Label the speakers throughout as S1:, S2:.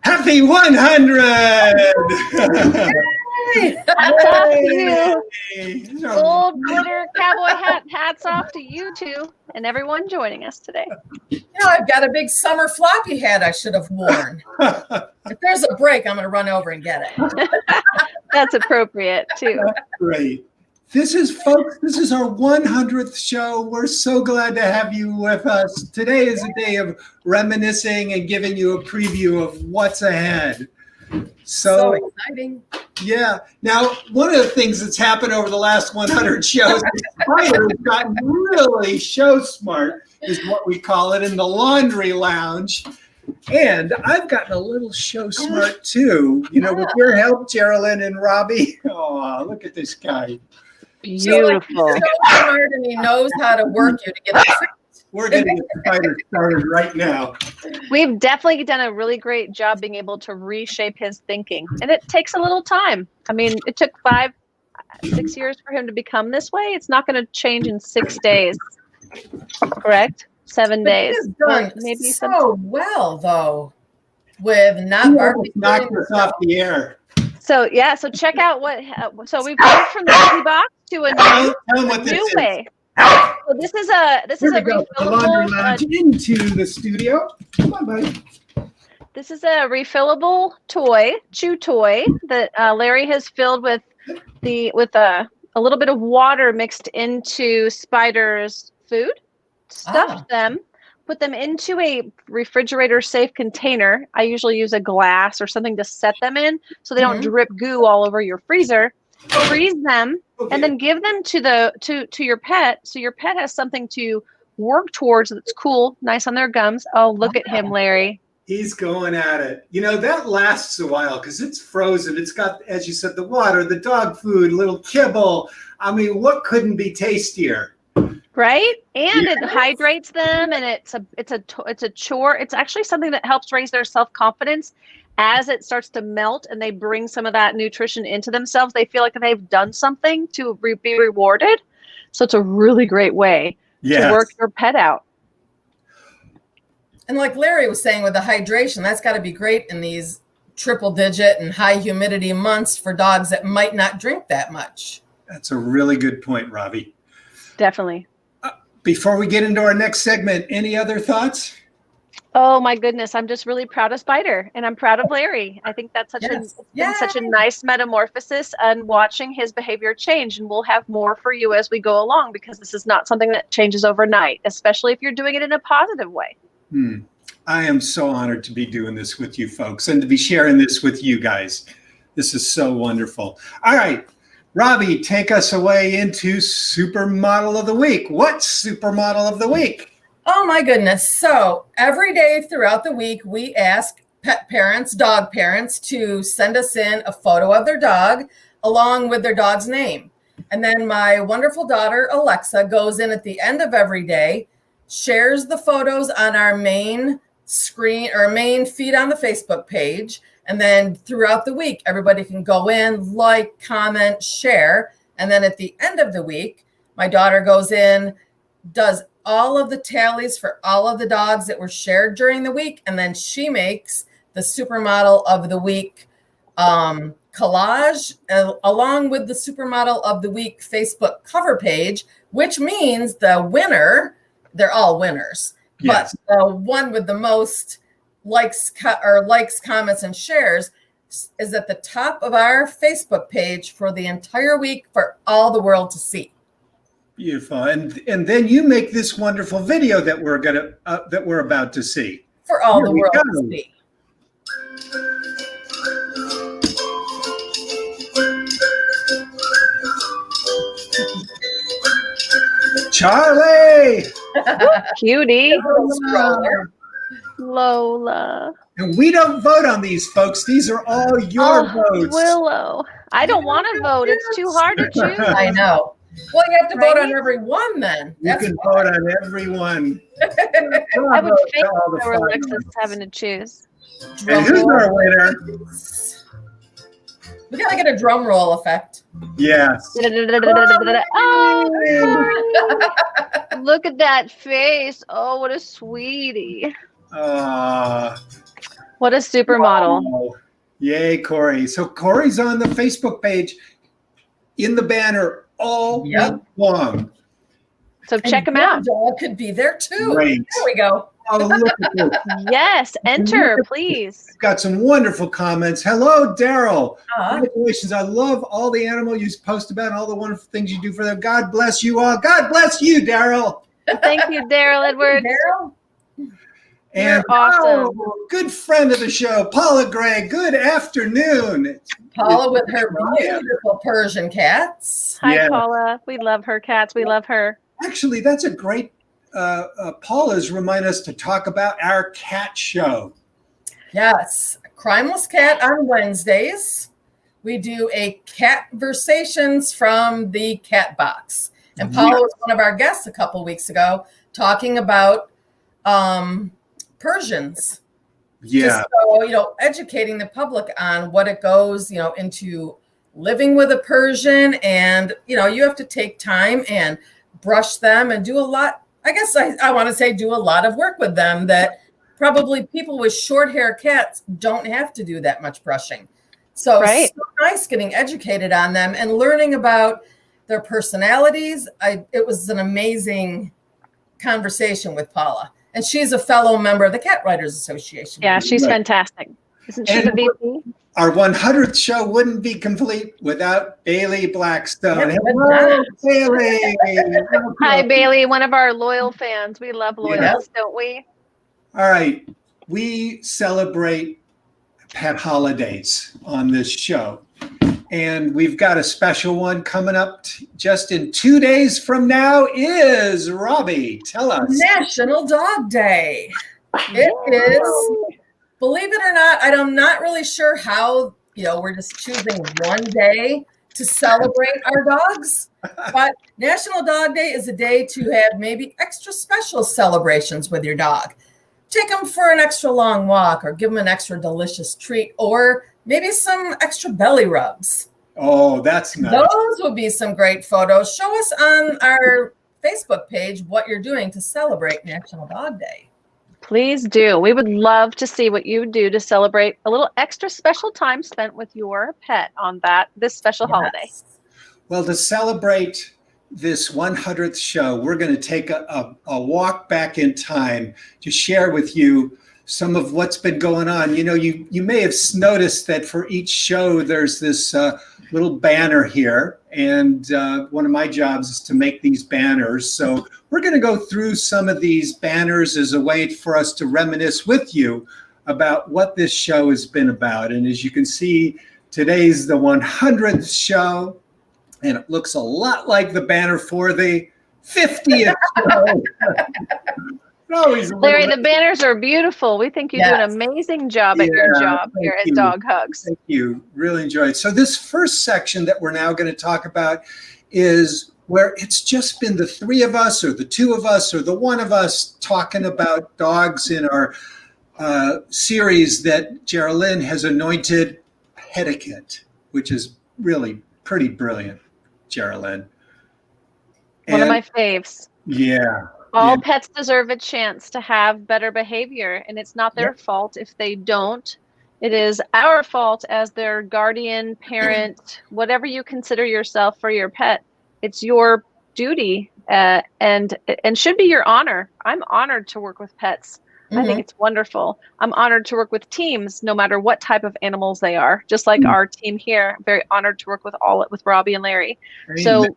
S1: Happy 100!
S2: Gold glitter cowboy hats off to you two and everyone joining us today.
S3: You know, I've got a big summer floppy hat I should have worn. If there's a break, I'm going to run over and get it.
S2: That's appropriate too.
S1: Great. This is, folks, this is our 100th show. We're so glad to have you with us. Today is a day of reminiscing and giving you a preview of what's ahead. So
S3: exciting.
S1: Yeah. Now, one of the things that's happened over the last 100 shows, Spider has gotten really show smart, is what we call it, in the laundry lounge. And I've gotten a little show smart too. You know, with your help, Geraldine and Robbie. Oh, look at this guy.
S2: Beautiful.
S3: So, he's so smart and he knows how to work you to get it fixed.
S1: We're going to get Spider started right now.
S2: We've definitely done a really great job being able to reshape his thinking. And it takes a little time. I mean, it took 5-6 years for him to become this way. It's not going to change in 6 days. Correct? 7 days.
S3: He's done
S2: maybe
S3: so well, though, with not barking.
S1: Knocked us off the air.
S2: So, yeah. So check out what. So we've gone from the empty box to a new way. So this is a refillable
S1: into the studio. Come on, buddy.
S2: This is a refillable chew toy that Larry has filled with a little bit of water mixed into Spider's food. Stuffed them, put them into a refrigerator safe container. I usually use a glass or something to set them in so they don't drip goo all over your freezer. Freeze them. Okay. And then give them to your pet, so your pet has something to work towards that's cool, nice on their gums. Oh, look at him, Larry.
S1: He's going at it. You know, that lasts a while because it's frozen. It's got, as you said, the water, the dog food, little kibble. I mean, what couldn't be tastier?
S2: Right? And it hydrates them, and it's a chore. It's actually something that helps raise their self-confidence. As it starts to melt and they bring some of that nutrition into themselves, they feel like they've done something to be rewarded. So it's a really great way to work your pet out.
S3: And like Larry was saying with the hydration, that's got to be great in these triple-digit and high humidity months for dogs that might not drink that much.
S1: That's a really good point, Robbie.
S2: Definitely.
S1: Before we get into our next segment, any other thoughts?
S2: Oh my goodness, I'm just really proud of Spider, and I'm proud of Larry. I think that's such a nice metamorphosis and watching his behavior change, and we'll have more for you as we go along because this is not something that changes overnight, especially if you're doing it in a positive way.
S1: I am so honored to be doing this with you folks and to be sharing this with you guys. This is so wonderful. All right, Robbie, take us away into Supermodel of the Week. What's Supermodel of the Week?
S3: Oh my goodness. So every day throughout the week, we ask pet parents, dog parents, to send us in a photo of their dog along with their dog's name. And then my wonderful daughter, Alexa, goes in at the end of every day, shares the photos on our main screen or main feed on the Facebook page. And then throughout the week, everybody can go in, like, comment, share. And then at the end of the week, my daughter goes in, does all of the tallies for all of the dogs that were shared during the week. And then she makes the Supermodel of the Week collage along with the Supermodel of the Week Facebook cover page, which means the winner, they're all winners, but the one with the most likes, comments, and shares is at the top of our Facebook page for the entire week for all the world to see.
S1: Beautiful, and then you make this wonderful video that we're about to see
S3: for all the world to see.
S1: Charlie,
S2: cutie, Lola.
S1: And we don't vote on these, folks. These are all your votes.
S2: Willow, I don't want to vote. It's too hard to choose.
S3: I know. Well, you have to vote on every one then.
S1: You can vote on every one.
S2: I would think there were Alexis having to choose.
S1: And who's our winner?
S3: We gotta get a drum roll effect.
S1: Yes.
S2: look at that face. Oh, what a sweetie. What a supermodel.
S1: Wow. Yay, Corey. So Corey's on the Facebook page in the banner all week long.
S2: So check him out.
S3: Dog could be there too.
S1: Great.
S3: There we go.
S1: Oh, look at this.
S2: Yes, enter, please.
S1: We've got some wonderful comments. Hello, Daryl. Congratulations. I love all the animal you post about and all the wonderful things you do for them. God bless you all. God bless you, Daryl.
S2: Thank you, Daryl Edwards.
S3: Daryl.
S1: And
S2: You're awesome.
S1: Good friend of the show, Paula Gray. Good afternoon.
S3: Paula with her beautiful Persian cats.
S2: Hi, Paula. We love her cats. We love her.
S1: Actually, that's a great Paula's remind us to talk about our cat show.
S3: Yes, Crimeless Cat on Wednesdays. We do a cat conversations from the cat box. And Paula was one of our guests a couple weeks ago talking about Persians.
S1: Yeah.
S3: Just so, educating the public on what it goes, into living with a Persian. And, you have to take time and brush them and do a lot. I guess I want to say do a lot of work with them that probably people with short hair cats don't have to do that much brushing. So it's so nice getting educated on them and learning about their personalities. It was an amazing conversation with Paula. And she's a fellow member of the Cat Writers Association.
S2: Yeah, she's fantastic. Isn't she the VP?
S1: Our 100th show wouldn't be complete without Daly Blackstone.
S3: Yeah,
S1: hello, Daly.
S2: Hi, Bailey, one of our loyal fans. We love loyals, don't we?
S1: All right. We celebrate pet holidays on this show. And we've got a special one coming up just in 2 days from now is, Robbie, tell us.
S3: National Dog Day. It is, believe it or not, I'm not really sure how, we're just choosing one day to celebrate our dogs. But National Dog Day is a day to have maybe extra special celebrations with your dog. Take them for an extra long walk or give them an extra delicious treat or maybe some extra belly rubs.
S1: Oh, that's nice.
S3: Those would be some great photos. Show us on our Facebook page what you're doing to celebrate National Dog Day.
S2: Please do. We would love to see what you do to celebrate a little extra special time spent with your pet on this special holiday.
S1: Well, to celebrate this 100th show, we're going to take a walk back in time to share with you some of what's been going on. You may have noticed that for each show, there's this little banner here. And one of my jobs is to make these banners. So we're going to go through some of these banners as a way for us to reminisce with you about what this show has been about. And as you can see, today's the 100th show. And it looks a lot like the banner for the 50th show.
S2: Larry, the banners are beautiful. We think you do an amazing job at your job here at Dog Hugs.
S1: Thank you. Really enjoyed. So this first section that we're now going to talk about is where it's just been the three of us or the two of us or the one of us talking about dogs in our series that Geraldine has anointed Etiquette, which is really pretty brilliant, Geraldine.
S2: One of my faves.
S1: Yeah.
S2: All pets deserve a chance to have better behavior, and it's not their fault if they don't. It is our fault as their guardian, parent, whatever you consider yourself for your pet. It's your duty and should be your honor. I'm honored to work with pets. I think it's wonderful. I'm honored to work with teams, no matter what type of animals they are. Just like our team here, I'm very honored to work with Robbie and Larry. So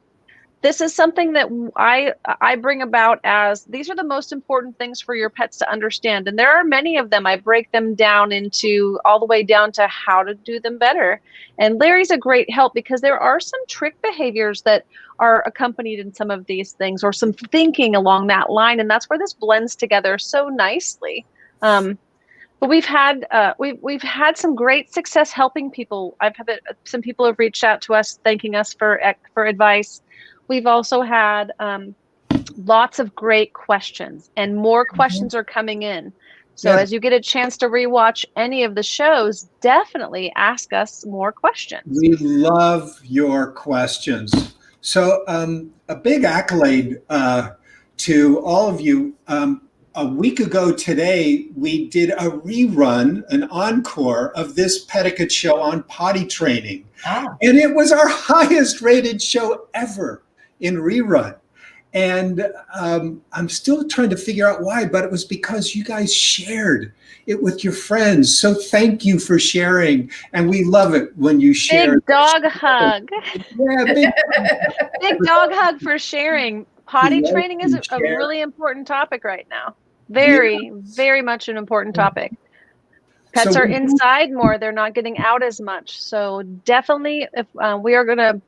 S2: this is something that I bring about as these are the most important things for your pets to understand. And there are many of them. I break them down into all the way down to how to do them better. And Larry's a great help because there are some trick behaviors that are accompanied in some of these things or some thinking along that line. And that's where this blends together so nicely. But we've had some great success helping people. Some people have reached out to us thanking us for advice. We've also had lots of great questions, and more questions are coming in. So as you get a chance to rewatch any of the shows, definitely ask us more questions.
S1: We love your questions. So a big accolade to all of you. A week ago today, we did a rerun, an encore of this Petticoat show on potty training. And it was our highest rated show ever in rerun. And I'm still trying to figure out why, but it was because you guys shared it with your friends. So thank you for sharing. And we love it when you share.
S2: Big dog hug.
S1: Yeah,
S2: Big dog hug for sharing. Potty training is a really important topic right now. Very, very much an important topic. Pets are inside more. They're not getting out as much. So definitely, if we are going to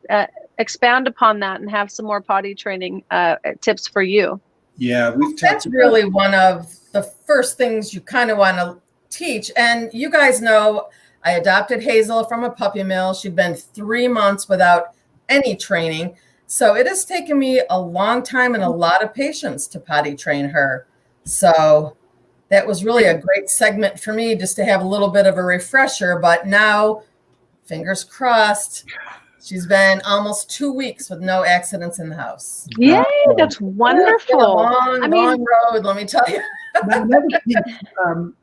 S2: expound upon that and have some more potty training tips for you.
S1: Yeah,
S3: that's really one of the first things you kind of want to teach. And you guys know I adopted Hazel from a puppy mill. She'd been 3 months without any training. So it has taken me a long time and a lot of patience to potty train her. So that was really a great segment for me just to have a little bit of a refresher. But now, fingers crossed, she's been almost 2 weeks with no accidents in the house.
S2: Yay, that's wonderful.
S3: Long road, let me tell you.
S1: Another thing,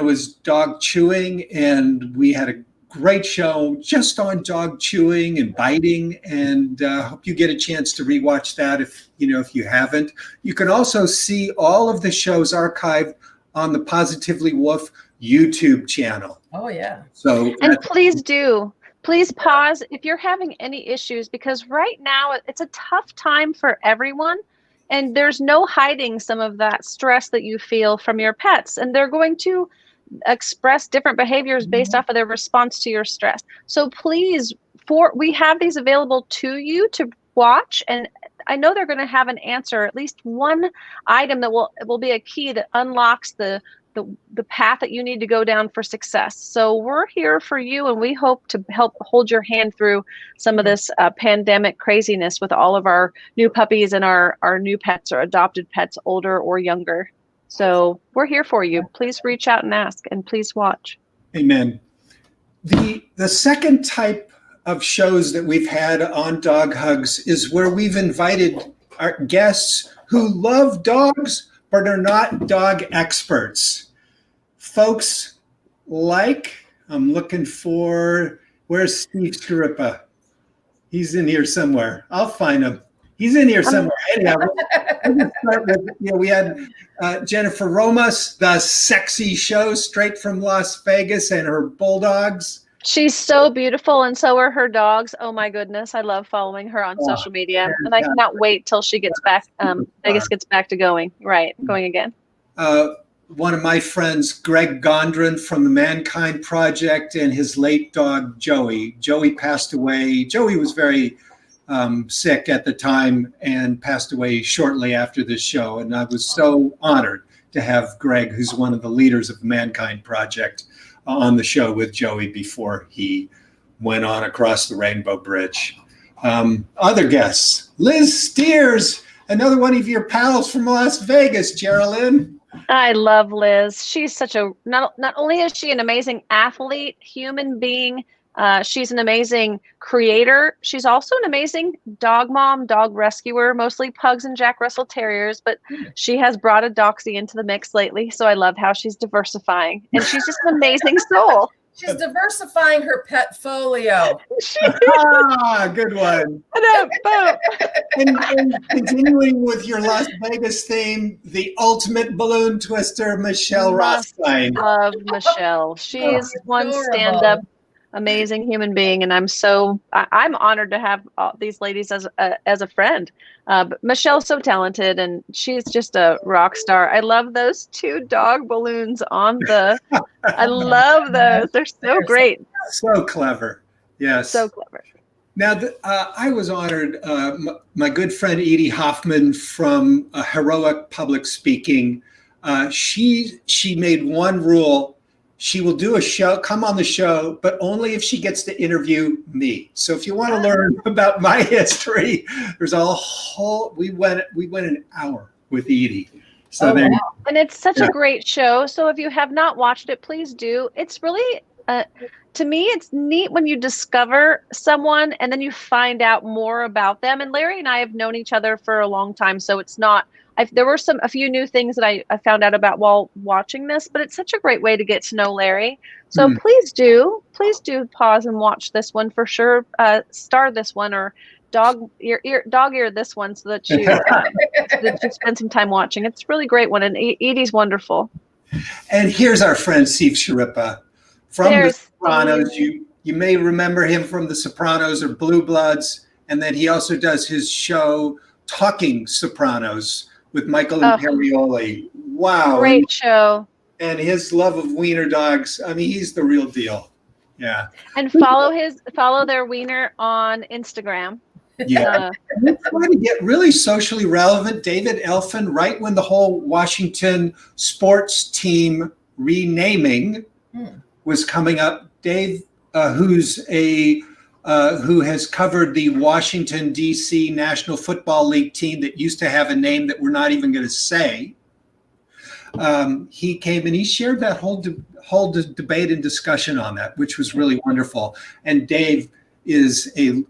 S1: was dog chewing, and we had a great show just on dog chewing and biting, and hope you get a chance to rewatch that if you haven't. You can also see all of the shows archived on the Positively Woof YouTube channel.
S3: Oh yeah.
S1: So
S2: please pause if you're having any issues, because right now it's a tough time for everyone, and there's no hiding some of that stress that you feel from your pets, and they're going to express different behaviors based off of their response to your stress. So please, we have these available to you to watch, and I know they're going to have an answer, at least one item that will be a key that unlocks the path that you need to go down for success. So we're here for you, and we hope to help hold your hand through some of this pandemic craziness with all of our new puppies and our new pets or adopted pets, older or younger. So we're here for you. Please reach out and ask, and please watch.
S1: Amen. The second type of shows that we've had on Dog Hugs is where we've invited our guests who love dogs but are not dog experts. Folks I'm looking for, where's Steve Scarippa? He's in here somewhere. I'll find him. He's in here somewhere. Anyhow, we'll start with, we had Jennifer Roma, the sexy show straight from Las Vegas, and her bulldogs.
S2: She's so beautiful, and so are her dogs. Oh my goodness, I love following her on social media, and I cannot wait till she gets back. Vegas gets back to going again.
S1: One of my friends, Greg Gondran from the Mankind Project, and his late dog Joey. Joey passed away. Joey was very sick at the time and passed away shortly after this show, and I was so honored to have Greg, who's one of the leaders of the Mankind Project, on the show with Joey before he went on across the Rainbow Bridge. Other guests, Liz Steers, another one of your pals from Las Vegas, Geraldine.
S2: I love Liz. She's such not only is she an amazing athlete, human being, she's an amazing creator. She's also an amazing dog mom, dog rescuer, mostly pugs and Jack Russell Terriers, but she has brought a Doxy into the mix lately. So I love how she's diversifying, and she's just an amazing soul.
S3: She's diversifying her pet folio.
S1: Good one. And continuing with your Las Vegas theme, the ultimate balloon twister, Michelle Rothstein.
S2: Love Michelle. She is one stand-up amazing human being, and I'm honored to have these ladies as a friend. But Michelle's so talented, and she's just a rock star. I love those 2 dog balloons on the. I love those. They're so great.
S1: So clever. Yes.
S2: So clever.
S1: Now, I was honored. My good friend Edie Hoffman from Heroic Public Speaking. She made one rule. She will do a show, come on the show, but only if she gets to interview me. So if you want to learn about my history, there's a whole, we went an hour with Edie. So
S2: and it's such a great show. So if you have not watched it, please do. It's really to me, it's neat when you discover someone and then you find out more about them. And Larry and I have known each other for a long time, so it's not. There were a few new things that I found out about while watching this, but it's such a great way to get to know Larry. So please do pause and watch this one for sure. Star this one or dog ear this one so that you spend some time watching. It's a really great one, and Edie's wonderful.
S1: And here's our friend Steve Sharippa from The Sopranos. You may remember him from The Sopranos or Blue Bloods, and then he also does his show Talking Sopranos with Michael Imperioli. Wow.
S2: Great show.
S1: And his love of wiener dogs. I mean, he's the real deal. Yeah.
S2: And follow their wiener on Instagram.
S1: Yeah. We're trying to get really socially relevant. David Elfin, right when the whole Washington sports team renaming was coming up. Dave, who has covered the Washington, D.C. National Football League team that used to have a name that we're not even going to say. He came and he shared that whole debate and discussion on that, which was really wonderful. And Dave is a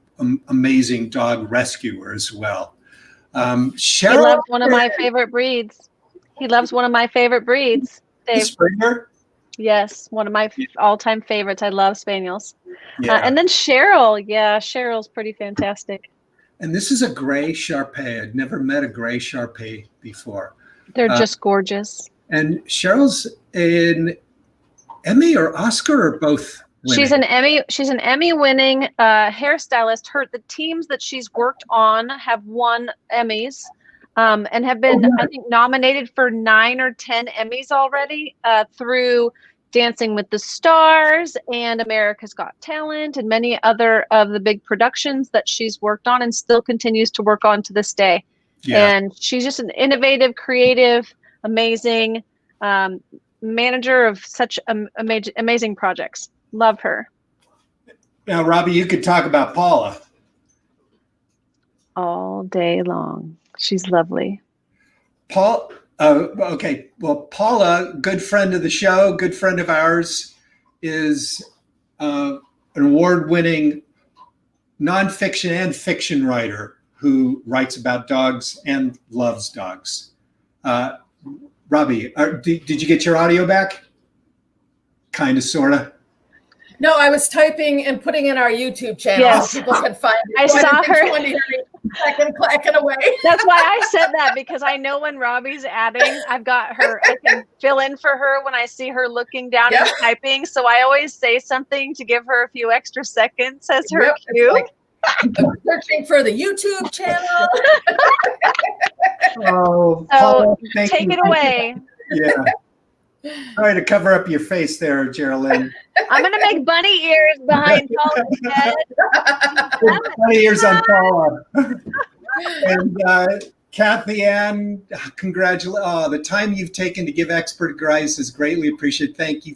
S1: amazing dog rescuer as well. Cheryl,
S2: he loves one of my favorite breeds. Dave.
S1: Springer?
S2: Yes, one of my all-time favorites. I love Spaniels. Yeah. And then Cheryl. Yeah, Cheryl's pretty fantastic.
S1: And this is a gray Shar-Pei. I'd never met a gray Shar-Pei before.
S2: They're just gorgeous.
S1: And Cheryl's an Emmy or Oscar or both? Winning.
S2: She's an Emmy-winning hairstylist. The teams that she's worked on have won Emmys and have been, I think, nominated for 9 or 10 Emmys already through Dancing with the Stars and America's Got Talent and many other of the big productions that she's worked on and still continues to work on to this day. Yeah. And she's just an innovative, creative, amazing manager of such amazing projects. Love her.
S1: Now, Robbie, you could talk about Paula.
S2: All day long. She's lovely.
S1: Okay. Well, Paula, good friend of the show, good friend of ours, is an award-winning nonfiction and fiction writer who writes about dogs and loves dogs. Robbie, did you get your audio back? Kind of, sort of.
S3: No, I was typing and putting in our YouTube channel.
S2: Yes.
S3: So people could find it.
S2: I saw her.
S3: Second clacking away.
S2: That's why I said that, because I know when Robbie's adding, I've got her. I can fill in for her when I see her looking down and typing. So I always say something to give her a few extra seconds as her cue.
S3: Like, searching for the YouTube channel.
S1: So
S2: take it away.
S1: Yeah. Try to cover up your face there, Geraldine.
S2: I'm going to make bunny ears behind Paula's head.
S1: Bunny ears on Paula. And Kathy Ann, congratulations. Oh, the time you've taken to give expert advice is greatly appreciated. Thank you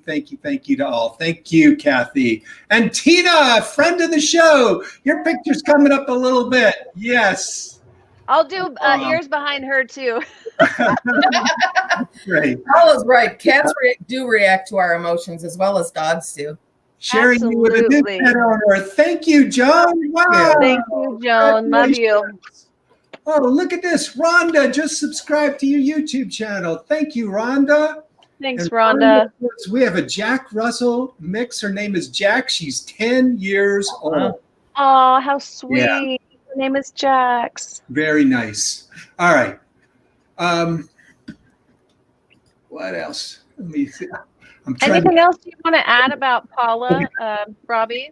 S1: to all. Thank you, Kathy. And Tina, friend of the show. Your picture's coming up a little bit. Yes.
S2: I'll do ears behind her too.
S1: Great.
S3: Paula's right. Cats do react to our emotions as well as dogs do.
S1: Sharing you with a new pet owner. Thank you, Joan. Wow.
S2: Thank you, Joan. Love you.
S1: Oh, look at this. Rhonda just subscribed to your YouTube channel. Thank you, Rhonda.
S2: Thanks, Rhonda.
S1: We have a Jack Russell mix. Her name is Jack. She's 10 years old.
S2: Oh, how sweet.
S1: Yeah.
S2: Her name is Jax.
S1: Very nice. All right. What else? Let me see.
S2: Anything else you want to add about Paula, Robbie?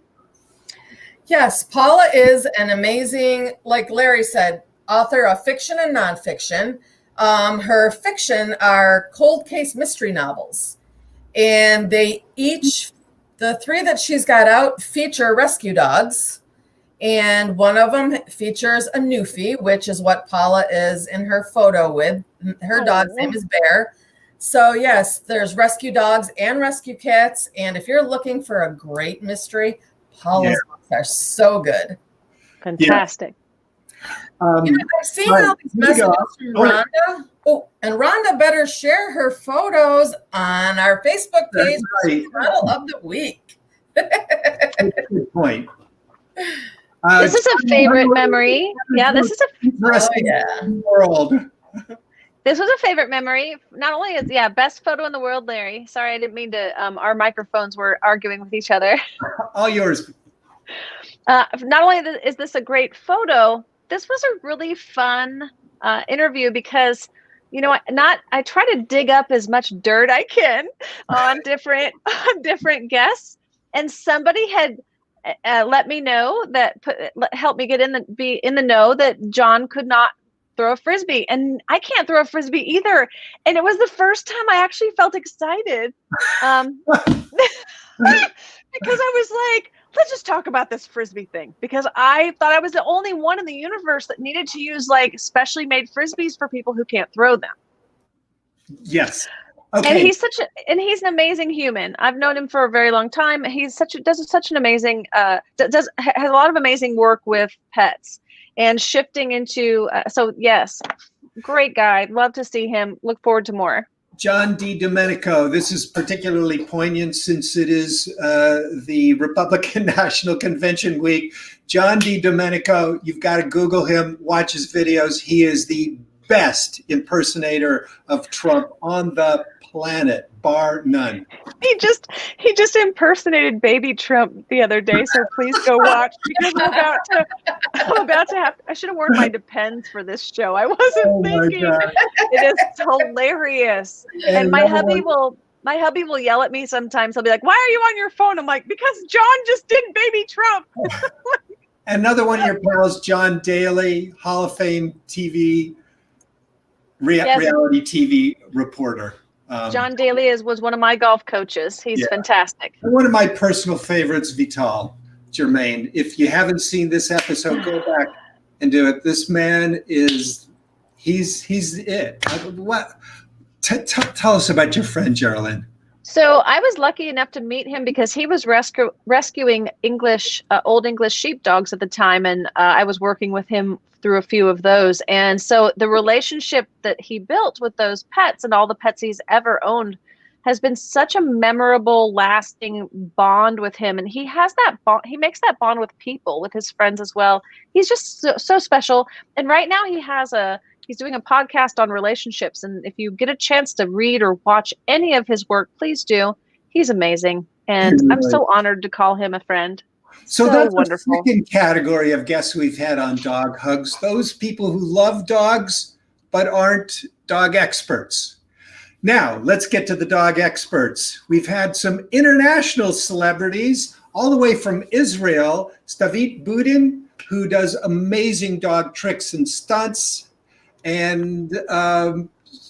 S3: Yes, Paula is an amazing, like Larry said, author of fiction and nonfiction. Her fiction are cold case mystery novels. And the 3 that she's got out feature rescue dogs. And one of them features a Newfie, which is what Paula is in her photo with. Her dog's name is Bear. So yes, there's rescue dogs and rescue cats. And if you're looking for a great mystery, Paula's books are so good.
S2: Fantastic.
S3: I've seen all these messages from Rhonda. Oh, and Rhonda better share her photos on our Facebook page. Model of the week.
S1: Good point.
S2: This is a favorite memory. Yeah, this is a
S1: world.
S2: This was a favorite memory. Not only is best photo in the world, Larry. Sorry, I didn't mean to. Our microphones were arguing with each other.
S1: All yours.
S2: Not only is this a great photo, this was a really fun interview because, I try to dig up as much dirt I can on different guests, and somebody had let me know helped me be in the know that John could not throw a Frisbee, and I can't throw a Frisbee either. And it was the first time I actually felt excited because I was like, let's just talk about this Frisbee thing, because I thought I was the only one in the universe that needed to use like specially made Frisbees for people who can't throw them.
S1: Yes. Okay.
S2: And he's an amazing human. I've known him for a very long time. He's does such an amazing has a lot of amazing work with pets and shifting into so yes, great guy. Love to see him. Look forward to more.
S1: John Domenico, this is particularly poignant since it is the Republican National Convention week. John Domenico, you've got to Google him, watch his videos. He is the best impersonator of Trump on the planet, bar none.
S2: He just impersonated baby Trump the other day, so please go watch, because I'm about to have, I should have worn my Depends for this show. I wasn't thinking. It is hilarious. And my hubby will yell at me sometimes. He'll be like, "Why are you on your phone?" I'm like, "Because John just did baby Trump."
S1: Another one of your pals, John Daly, Hall of Fame TV, reality TV reporter.
S2: John Daly was one of my golf coaches. He's fantastic.
S1: And one of my personal favorites, Vital Germain. If you haven't seen this episode, go back and do it. This man he's it. What? Tell us about your friend, Geraldine.
S2: So I was lucky enough to meet him because he was rescuing old English sheepdogs at the time, and I was working with him through a few of those. And so the relationship that he built with those pets and all the pets he's ever owned has been such a memorable, lasting bond with him. And he has that bond. He makes that bond with people, with his friends as well. He's just so special. And right now he's doing a podcast on relationships. And if you get a chance to read or watch any of his work, please do. He's amazing. And I'm so honored to call him a friend.
S1: So that's
S2: wonderful.
S1: The second category of guests we've had on Dog Hugs, those people who love dogs but aren't dog experts. Now, let's get to the dog experts. We've had some international celebrities all the way from Israel, Stavit Budin, who does amazing dog tricks and stunts. And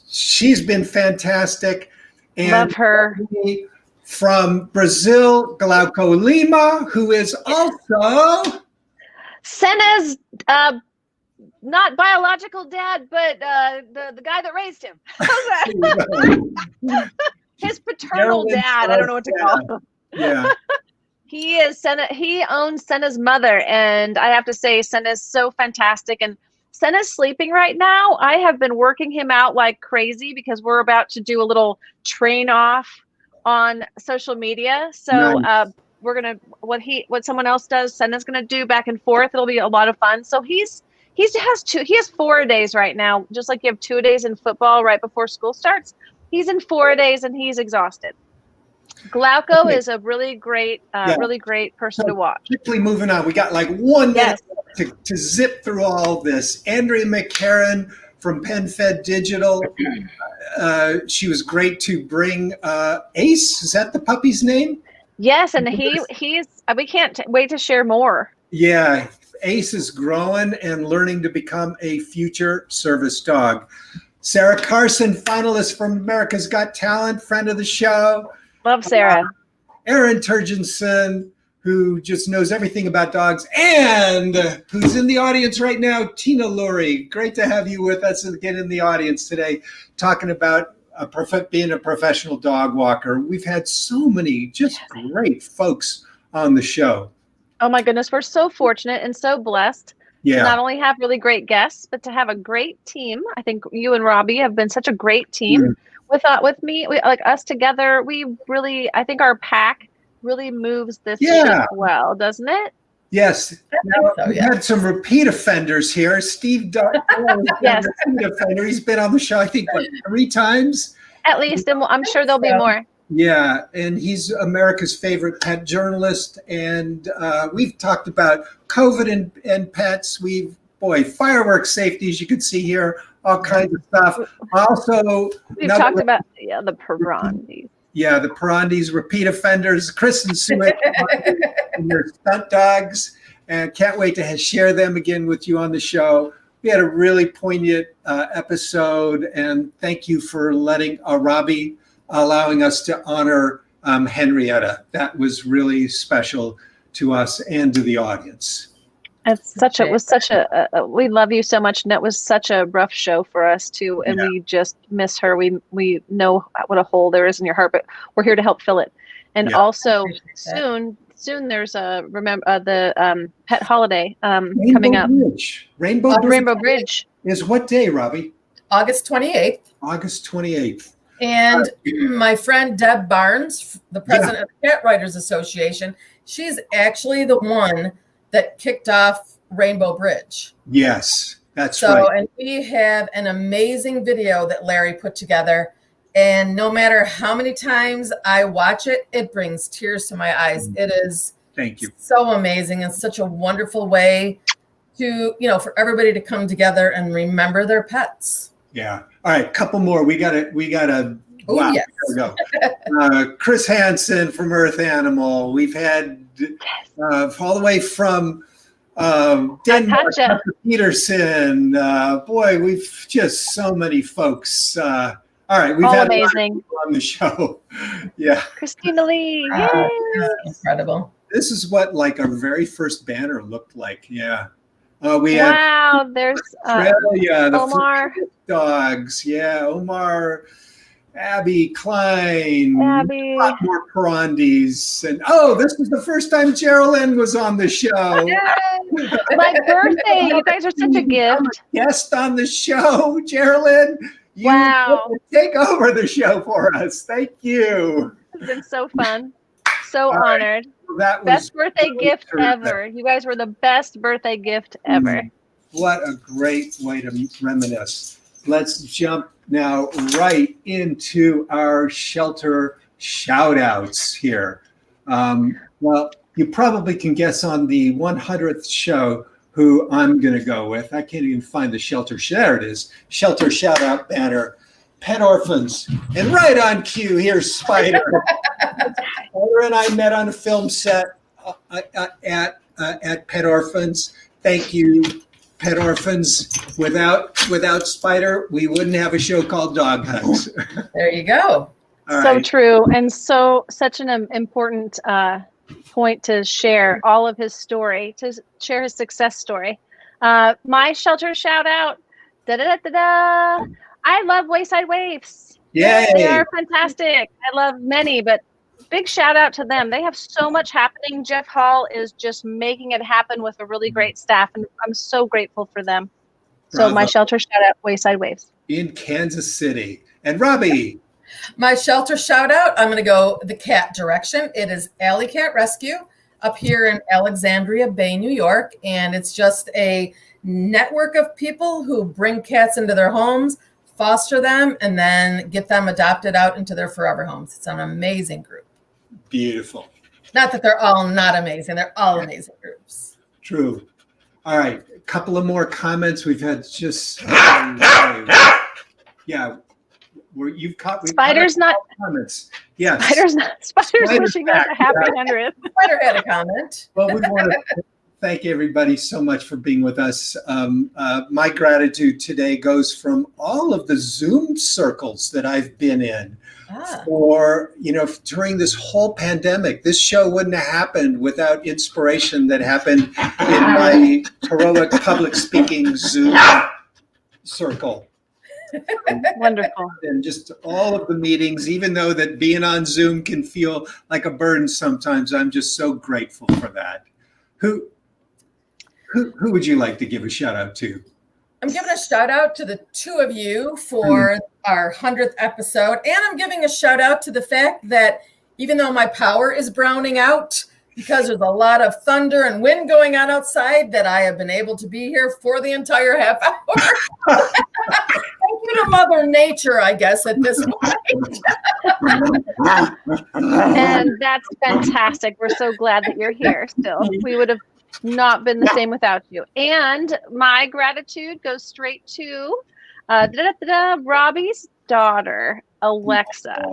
S1: she's been fantastic. And
S2: love her.
S1: From Brazil, Glauco Lima, who is also
S2: Senna's not biological dad, but the guy that raised him. How's that? His paternal dad. I don't know what to call him.
S1: Yeah.
S2: He is Senna. He owns Senna's mother, and I have to say, Senna's so fantastic. And Senna's sleeping right now. I have been working him out like crazy because we're about to do a little train off on social media. So nice. We're gonna what someone else does, Senna's gonna do back and forth. It'll be a lot of fun. So he has 4 days right now, just like you have 2 days in football right before school starts. He's in 4 days and he's exhausted. Glauco is a really great person to watch.
S1: Quickly moving on. We got like 1 minute to zip through all of this. Andrea McCarran from PenFed Digital. She was great to bring Ace. Is that the puppy's name?
S2: Yes, and he's we can't wait to share more.
S1: Yeah, Ace is growing and learning to become a future service dog. Sarah Carson, finalist from America's Got Talent, friend of the show.
S2: Love Sarah.
S1: Aaron Turgensen, who just knows everything about dogs, and who's in the audience right now, Tina Lurie. Great to have you with us again in the audience today, talking about being a professional dog walker. We've had so many just great folks on the show.
S2: Oh my goodness, we're so fortunate and so blessed to not only have really great guests, but to have a great team. I think you and Robbie have been such a great team. With me, like us together, we really, I think our pack really moves this
S1: Yeah.
S2: ship well, doesn't it?
S1: Yes. Now,
S3: so,
S1: we've
S3: yeah.
S1: had some repeat offenders here. Steve Dark,
S2: Yes.
S1: repeat offender. He's been on the show, I think, what, 3 times?
S2: At least, and I'm sure there'll be more.
S1: Yeah, and he's America's favorite pet journalist. And we've talked about COVID and pets. Fireworks safety, as you can see here, all kinds of stuff. Also,
S2: We've talked about the Perandis.
S1: Yeah, the Perandis, repeat offenders, Chris and Sue, and their stunt dogs. And can't wait to share them again with you on the show. We had a really poignant episode, and thank you for letting Robbie allowing us to honor Henrietta. That was really special to us and to the audience.
S2: It was such a we love you so much, and that was such a rough show for us too, and we just miss her. We know what a hole there is in your heart, but we're here to help fill it. And also soon there's the pet holiday coming up. Rainbow Bridge
S1: is what day, Robbie?
S3: August 28th.
S1: August 28th.
S3: And my friend Deb Barnes, the president of the Cat Writers Association, she's actually the one that kicked off Rainbow Bridge.
S1: Yes, that's right.
S3: And we have an amazing video that Larry put together. And no matter how many times I watch it, it brings tears to my eyes. It is
S1: Thank you.
S3: So amazing and such a wonderful way to, for everybody to come together and remember their pets.
S1: Yeah. All right, couple more. We gotta wow,
S3: yes.
S1: There we go. Chris Hansen from Earth Animal. We've had all the way from Denmark, Dr. Peterson. We've just so many folks. All right, we've had
S2: amazing
S1: on the show. Yeah.
S2: Christina Lee.
S3: Incredible.
S1: This is what our very first banner looked like. Yeah. We
S2: had there's
S1: Australia, the
S2: Omar
S1: dogs. Yeah, Omar, Abby Klein,
S2: Abby.
S1: A lot more Perandis. And this was the first time Geraldine was on the show.
S2: My birthday. You guys are such a gift.
S1: I'm a guest on the show, Geraldine.
S2: Wow.
S1: Take over the show for us. Thank you.
S2: It's been so fun. So honored.
S1: That was
S2: best birthday gift ever. You guys were the best birthday gift ever.
S1: What a great way to reminisce. Let's jump now right into our shelter shout outs here. Well, you probably can guess on the 100th show who I'm going to go with. I can't even find the shelter. There it is. Shelter shout out banner. Pet orphans. And right on cue, here's Spider. Spider and I met on a film set at Pet Orphans. Thank you, Pet Orphans. Without Spider, we wouldn't have a show called Dog Hugs.
S3: There you go.
S2: So true, and such an important point to share all of his story, to share his success story. My shelter shout out. I love Wayside Waifs.
S1: Yay.
S2: They are fantastic. I love many, but big shout out to them. They have so much happening. Jeff Hall is just making it happen with a really great staff, and I'm so grateful for them. So
S1: Bravo.
S2: My shelter shout out, Wayside Waifs.
S1: In Kansas City. And Robbie.
S3: My shelter shout out, I'm going to go the cat direction. It is Alley Cat Rescue up here in Alexandria Bay, New York. And it's just a network of people who bring cats into their homes, foster them, and then get them adopted out into their forever homes. It's an amazing group.
S1: Beautiful.
S3: Not that they're all not amazing. They're all amazing groups.
S1: True. All right. A couple of more comments. We've had just, you've caught.
S2: Spider's not
S1: comments. Yes.
S2: Spider's wishing us a happy 100th.
S3: Spider had a comment.
S1: Well, we want to thank everybody so much for being with us. My gratitude today goes from all of the Zoom circles that I've been in. Or, during this whole pandemic. This show wouldn't have happened without inspiration that happened in my heroic public speaking Zoom circle.
S2: Wonderful.
S1: And just all of the meetings, even though that being on Zoom can feel like a burden sometimes, I'm just so grateful for that. Who would you like to give a shout out to?
S3: I'm giving a shout out to the two of you for our 100th episode. And I'm giving a shout out to the fact that even though my power is browning out because there's a lot of thunder and wind going on outside, that I have been able to be here for the entire half hour. Thank you to Mother Nature, I guess, at this point.
S2: And that's fantastic. We're so glad that you're here still. We would have not been the same without you. And my gratitude goes straight to Robbie's daughter, Alexa.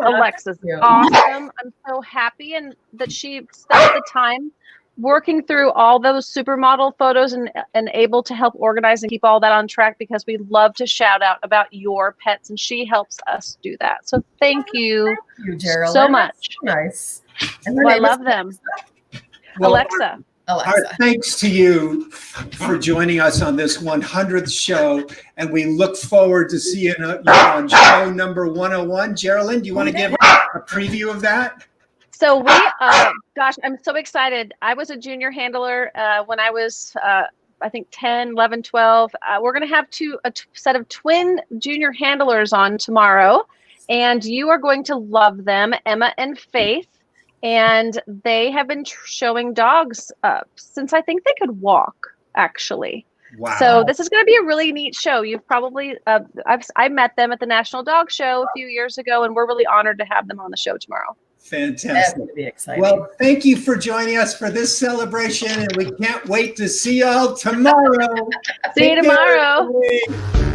S2: Alexa's awesome. I'm so happy and that she spent the time working through all those supermodel photos and able to help organize and keep all that on track, because we love to shout out about your pets, and she helps us do that. So thank you,
S3: Geraldine.
S2: so much.
S3: Nice.
S2: Well, I love them.
S1: Well,
S2: Alexa.
S1: Our thanks to you for joining us on this 100th show, and we look forward to seeing you on show number 101. Geraldine, do you want to give a preview of that?
S2: So we, gosh, I'm so excited. I was a junior handler when I was, I think 10, 11, 12. We're going to have a set of twin junior handlers on tomorrow, and you are going to love them, Emma and Faith. And they have been showing dogs since I think they could walk, actually.
S1: Wow.
S2: So this is going to be a really neat show. You've probably, I met them at the National Dog Show a few years ago, and we're really honored to have them on the show tomorrow.
S1: Fantastic.
S3: That's going to be exciting.
S1: Well, thank you for joining us for this celebration, and we can't wait to see y'all tomorrow.
S2: See you tomorrow.
S1: Everybody.